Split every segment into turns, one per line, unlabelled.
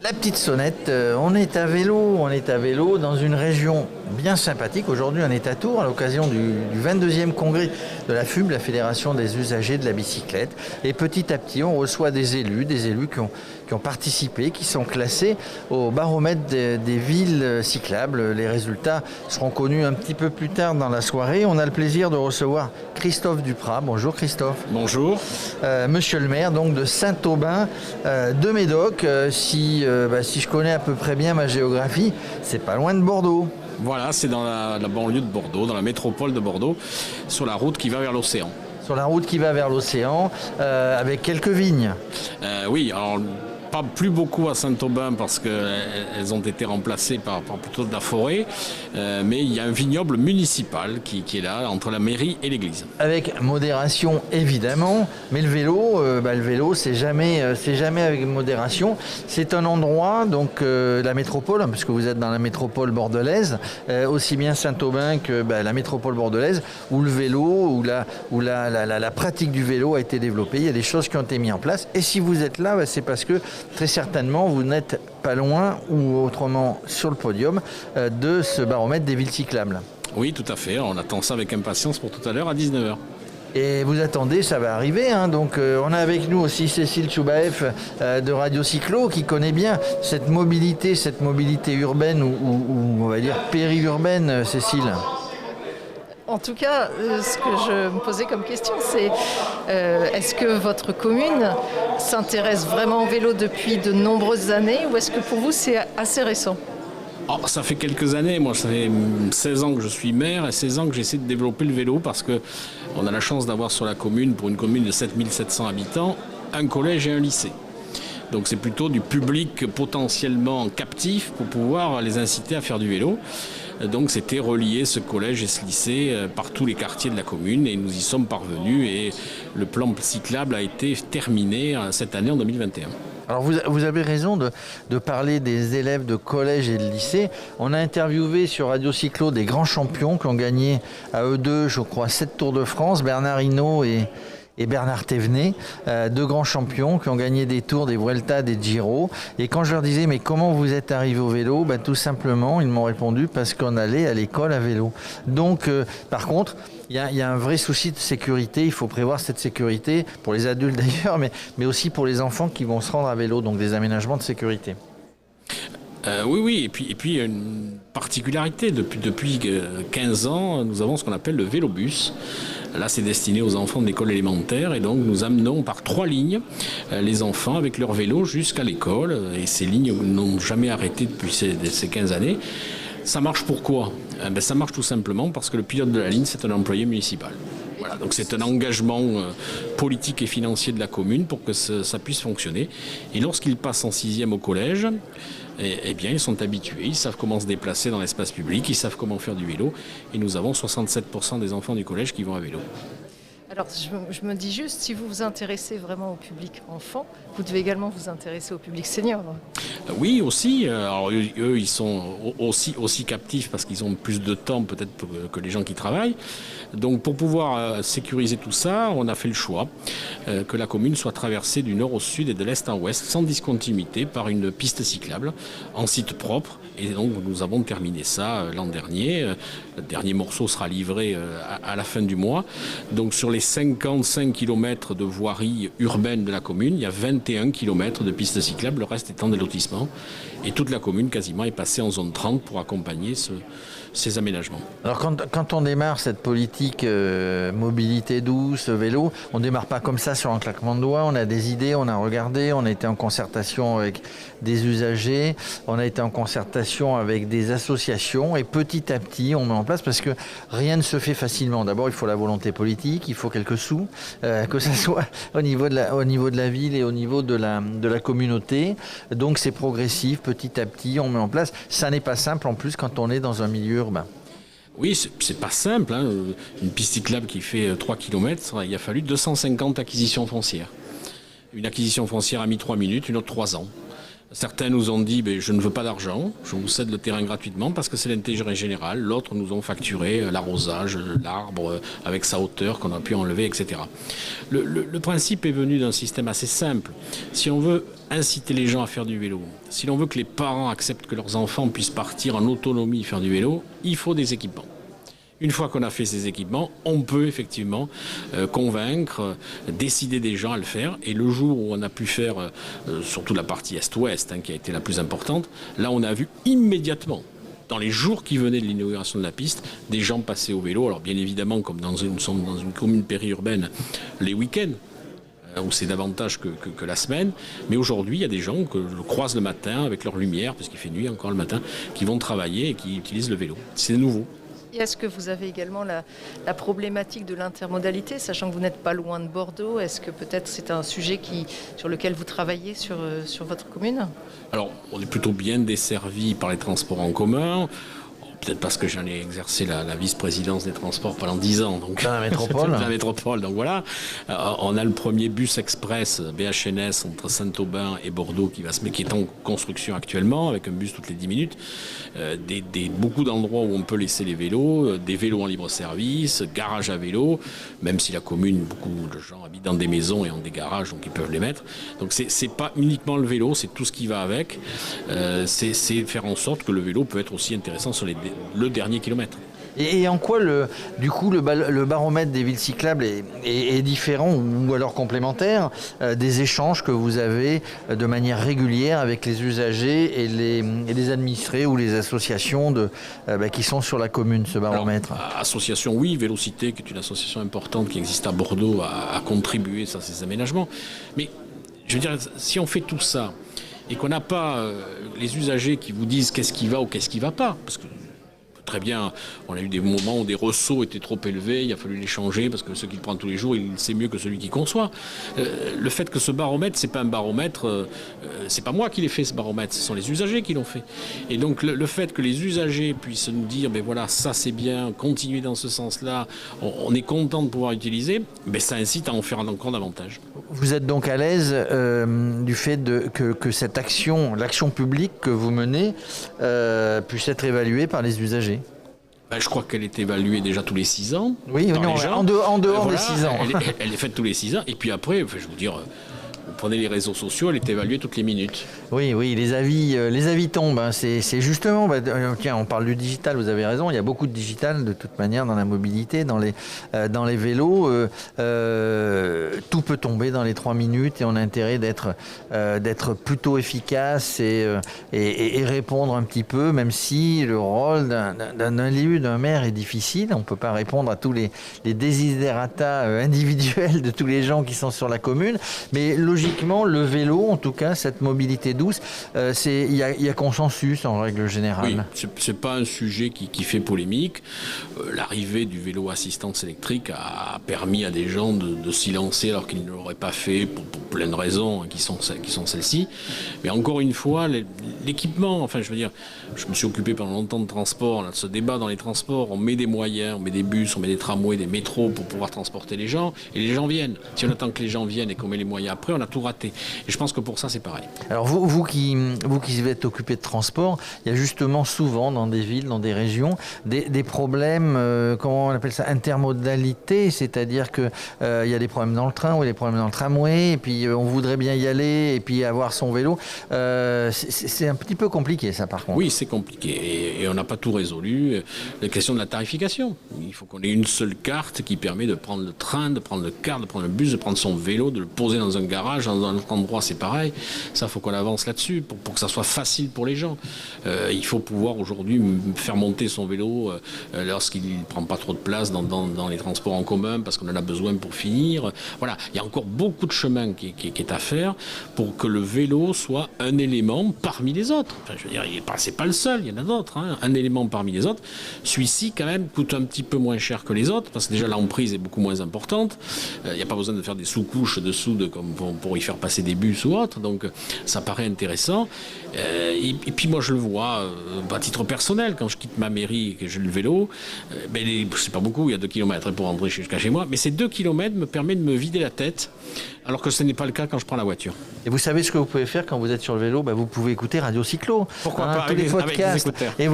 La petite sonnette, on est à vélo dans une région bien sympathique. Aujourd'hui, on est à Tours à l'occasion du 22e congrès de la FUB, la Fédération des usagers de la bicyclette. Et petit à petit, on reçoit des élus qui ont participé, qui sont classés au baromètre des villes cyclables. Les résultats seront connus un petit peu plus tard dans la soirée. On a le plaisir de recevoir Christophe Duprat. Bonjour Christophe.
Bonjour.
Monsieur le maire donc de Saint-Aubin de Médoc. Si je connais à peu près bien ma géographie, c'est pas loin de Bordeaux.
Voilà, c'est dans la banlieue de Bordeaux, dans la métropole de Bordeaux, sur la route qui va vers l'océan.
Sur la route qui va vers l'océan, avec quelques vignes.
Oui, alors pas plus beaucoup à Saint-Aubin parce qu'elles ont été remplacées par plutôt de la forêt, mais il y a un vignoble municipal qui est là, entre la mairie et l'église.
Avec modération évidemment, mais le vélo c'est jamais avec modération. C'est un endroit, donc la métropole, puisque vous êtes dans la métropole bordelaise, aussi bien Saint-Aubin que la métropole bordelaise, où le vélo, où la pratique du vélo a été développée. Il y a des choses qui ont été mises en place. Et si vous êtes là, c'est parce que très certainement, vous n'êtes pas loin ou autrement sur le podium de ce baromètre des villes cyclables.
Oui, tout à fait. On attend ça avec impatience pour tout à l'heure à 19h.
Et vous attendez, ça va arriver. Donc on a avec nous aussi Cécile Choubaef de Radio Cyclo qui connaît bien cette mobilité urbaine ou on va dire périurbaine, Cécile.
En tout cas, ce que je me posais comme question, c'est est-ce que votre commune s'intéresse vraiment au vélo depuis de nombreuses années ou est-ce que pour vous c'est assez récent ?
Ça fait quelques années, moi ça fait 16 ans que je suis maire et 16 ans que j'essaie de développer le vélo parce qu'on a la chance d'avoir sur la commune, pour une commune de 7700 habitants, un collège et un lycée. Donc c'est plutôt du public potentiellement captif pour pouvoir les inciter à faire du vélo. Donc c'était relier ce collège et ce lycée par tous les quartiers de la commune et nous y sommes parvenus et le plan cyclable a été terminé cette année en 2021.
Alors vous avez raison de parler des élèves de collège et de lycée. On a interviewé sur Radio Cyclo des grands champions qui ont gagné à eux deux, je crois, 7 Tours de France, Bernard Hinault et Bernard Thévenet, deux grands champions qui ont gagné des Tours, des Vuelta, des Giro. Et quand je leur disais mais comment vous êtes arrivés au vélo, tout simplement ils m'ont répondu parce qu'on allait à l'école à vélo. Donc par contre il y a un vrai souci de sécurité, il faut prévoir cette sécurité pour les adultes d'ailleurs, mais aussi pour les enfants qui vont se rendre à vélo, donc des aménagements de sécurité.
Oui, et puis une particularité, depuis 15 ans, nous avons ce qu'on appelle le vélobus. Là, c'est destiné aux enfants de l'école élémentaire et donc nous amenons par 3 lignes les enfants avec leur vélo jusqu'à l'école et ces lignes n'ont jamais arrêté depuis ces 15 années. Ça marche pourquoi ? Ça marche tout simplement parce que le pilote de la ligne, c'est un employé municipal. Voilà, donc c'est un engagement politique et financier de la commune pour que ça puisse fonctionner. Et lorsqu'ils passent en 6e au collège, bien, ils sont habitués, ils savent comment se déplacer dans l'espace public, ils savent comment faire du vélo. Et nous avons 67% des enfants du collège qui vont à vélo.
Alors je me dis juste, si vous vous intéressez vraiment au public enfant, vous devez également vous intéresser au public senior.
Oui, aussi. Alors, eux, ils sont aussi captifs parce qu'ils ont plus de temps peut-être que les gens qui travaillent. Donc pour pouvoir sécuriser tout ça, on a fait le choix que la commune soit traversée du nord au sud et de l'est en ouest sans discontinuité par une piste cyclable en site propre. Et donc nous avons terminé ça l'an dernier. Le dernier morceau sera livré à la fin du mois. Donc sur les 55 km de voirie urbaine de la commune, il y a 21 km de pistes cyclables, le reste étant des lotissements. Et toute la commune quasiment est passée en zone 30 pour accompagner ces aménagements. Alors
quand on démarre cette politique mobilité douce, vélo, on ne démarre pas comme ça sur un claquement de doigts, on a des idées, on a regardé, on a été en concertation avec des usagers, on a été en concertation avec des associations et petit à petit on met en place parce que rien ne se fait facilement. D'abord il faut la volonté politique, il faut quelques sous, que ce soit au niveau de la ville et au niveau de la communauté. Donc c'est progressif, petit à petit on met en place. Ça n'est pas simple en plus quand on est dans un milieu urbain.
Oui, c'est pas simple. Une piste cyclable qui fait 3 km, il a fallu 250 acquisitions foncières. Une acquisition foncière a mis 3 minutes, une autre 3 ans. Certains nous ont dit je ne veux pas d'argent, je vous cède le terrain gratuitement parce que c'est l'intérêt général. L'autre nous ont facturé l'arrosage, l'arbre avec sa hauteur qu'on a pu enlever, etc. Le principe est venu d'un système assez simple. Si on veut inciter les gens à faire du vélo, si l'on veut que les parents acceptent que leurs enfants puissent partir en autonomie faire du vélo, il faut des équipements. Une fois qu'on a fait ces équipements, on peut effectivement convaincre, décider des gens à le faire. Et le jour où on a pu faire, surtout la partie est-ouest, qui a été la plus importante, là on a vu immédiatement, dans les jours qui venaient de l'inauguration de la piste, des gens passer au vélo. Alors bien évidemment, comme nous sommes dans une commune périurbaine, les week-ends, où c'est davantage que la semaine. Mais aujourd'hui, il y a des gens que je croise le matin avec leur lumière, parce qu'il fait nuit encore le matin, qui vont travailler et qui utilisent le vélo. C'est nouveau.
Et est-ce que vous avez également la problématique de l'intermodalité, sachant que vous n'êtes pas loin de Bordeaux? Est-ce que peut-être c'est un sujet sur lequel vous travaillez sur votre commune?
Alors, on est plutôt bien desservi par les transports en commun. Peut-être parce que j'en ai exercé la vice-présidence des transports pendant 10 ans. Donc,
dans la métropole.
Dans la métropole, donc voilà. On a le premier bus express BHNS entre Saint-Aubin et Bordeaux qui est en construction actuellement, avec un bus toutes les 10 minutes. Beaucoup d'endroits où on peut laisser les vélos, des vélos en libre-service, garage à vélo, même si la commune, beaucoup de gens habitent dans des maisons et ont des garages, donc ils peuvent les mettre. Donc c'est pas uniquement le vélo, c'est tout ce qui va avec. C'est faire en sorte que le vélo peut être aussi intéressant sur le dernier kilomètre.
Et en quoi le baromètre des villes cyclables est différent ou alors complémentaire des échanges que vous avez de manière régulière avec les usagers et les administrés ou les associations qui sont sur la commune, ce baromètre?
Alors, association, oui, Vélocité, qui est une association importante qui existe à Bordeaux, a contribué à ces aménagements. Mais je veux dire, si on fait tout ça et qu'on n'a pas les usagers qui vous disent qu'est-ce qui va ou qu'est-ce qui ne va pas, parce que très bien, on a eu des moments où des ressauts étaient trop élevés, il a fallu les changer parce que ceux qui le prennent tous les jours, il sait mieux que celui qui conçoit. Le fait que ce baromètre, c'est pas un baromètre, c'est pas moi qui l'ai fait ce baromètre, ce sont les usagers qui l'ont fait. Et donc le fait que les usagers puissent nous dire, voilà, ça c'est bien, continuez dans ce sens-là, on est content de pouvoir utiliser, ça incite à en faire encore davantage.
Vous êtes donc à l'aise du fait que cette action, l'action publique que vous menez, puisse être évaluée par les usagers?
Je crois qu'elle est évaluée déjà tous les 6 ans.
Oui, en dehors des 6 ans.
Elle est faite tous les 6 ans. Et puis après, je veux dire, vous prenez les réseaux sociaux, elle est évaluée toutes les minutes.
Oui, les avis tombent. C'est justement, tiens, on parle du digital, vous avez raison, il y a beaucoup de digital de toute manière dans la mobilité, dans les vélos. Tout peut tomber dans les 3 minutes et on a intérêt d'être plutôt efficace et répondre un petit peu, même si le rôle d'un élu, d'un maire est difficile. On ne peut pas répondre à tous les desiderata individuels de tous les gens qui sont sur la commune, mais logiquement, le vélo, en tout cas, cette mobilité douce, il y a consensus en règle générale.
Oui, c'est pas un sujet qui fait polémique. L'arrivée du vélo assistance électrique a permis à des gens de s'y lancer alors qu'ils ne l'auraient pas fait pour plein de raisons qui sont celles-ci. Mais encore une fois, l'équipement, je veux dire, je me suis occupé pendant longtemps de transport, là, de ce débat dans les transports, on met des moyens, on met des bus, on met des tramways, des métros pour pouvoir transporter les gens, et les gens viennent. Si on attend que les gens viennent et qu'on met les moyens après, on a tout raté. Et je pense que pour ça, c'est pareil.
Alors vous qui êtes occupé de transport, il y a justement souvent dans des villes, dans des régions, des problèmes, comment on appelle ça, intermodalité, c'est-à-dire que il y a des problèmes dans le train ou des problèmes dans le tramway, et puis on voudrait bien y aller et puis avoir son vélo. C'est un petit peu compliqué ça par contre.
Oui, c'est compliqué et on n'a pas tout résolu. La question de la tarification. Il faut qu'on ait une seule carte qui permet de prendre le train, de prendre le car, de prendre le bus, de prendre son vélo, de le poser dans un garage, dans un autre endroit, c'est pareil. Ça, il faut qu'on avance là-dessus pour que ça soit facile pour les gens. Il faut pouvoir aujourd'hui faire monter son vélo lorsqu'il ne prend pas trop de place dans les transports en commun parce qu'on en a besoin pour finir. Voilà, il y a encore beaucoup de chemin qui est à faire pour que le vélo soit un élément parmi les autres. Je veux dire, c'est pas le seul, il y en a d'autres. Un élément parmi les autres. Celui-ci, quand même, coûte un petit peu moins cher que les autres parce que déjà l'emprise est beaucoup moins importante. Il n'y a pas besoin de faire des sous-couches dessous comme pour y faire passer des bus ou autre. Donc ça paraît intéressant. Et puis moi je le vois à titre personnel quand je quitte ma mairie et que j'ai le vélo. C'est pas beaucoup, il y a 2 km pour rentrer jusqu'à chez moi. Mais ces 2 km me permettent de me vider la tête Alors que ce n'est pas le cas quand je prends la voiture.
Et vous savez ce que vous pouvez faire quand vous êtes sur le vélo? Vous pouvez écouter Radio Cyclo.
Pourquoi pas,
tous les podcasts.
Avec des écouteurs.
Et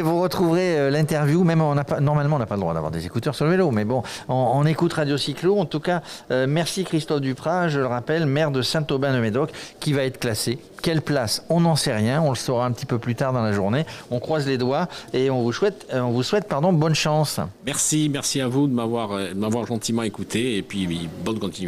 vous retrouverez l'interview. Même normalement, on n'a pas le droit d'avoir des écouteurs sur le vélo. Mais bon, on écoute Radio Cyclo. En tout cas, merci Christophe Duprat, je le rappelle, maire de Saint-Aubin-de-Médoc, qui va être classé. Quelle place? On n'en sait rien. On le saura un petit peu plus tard dans la journée. On croise les doigts et on vous souhaite bonne chance.
Merci à vous de m'avoir gentiment écouté et puis bonne continuation.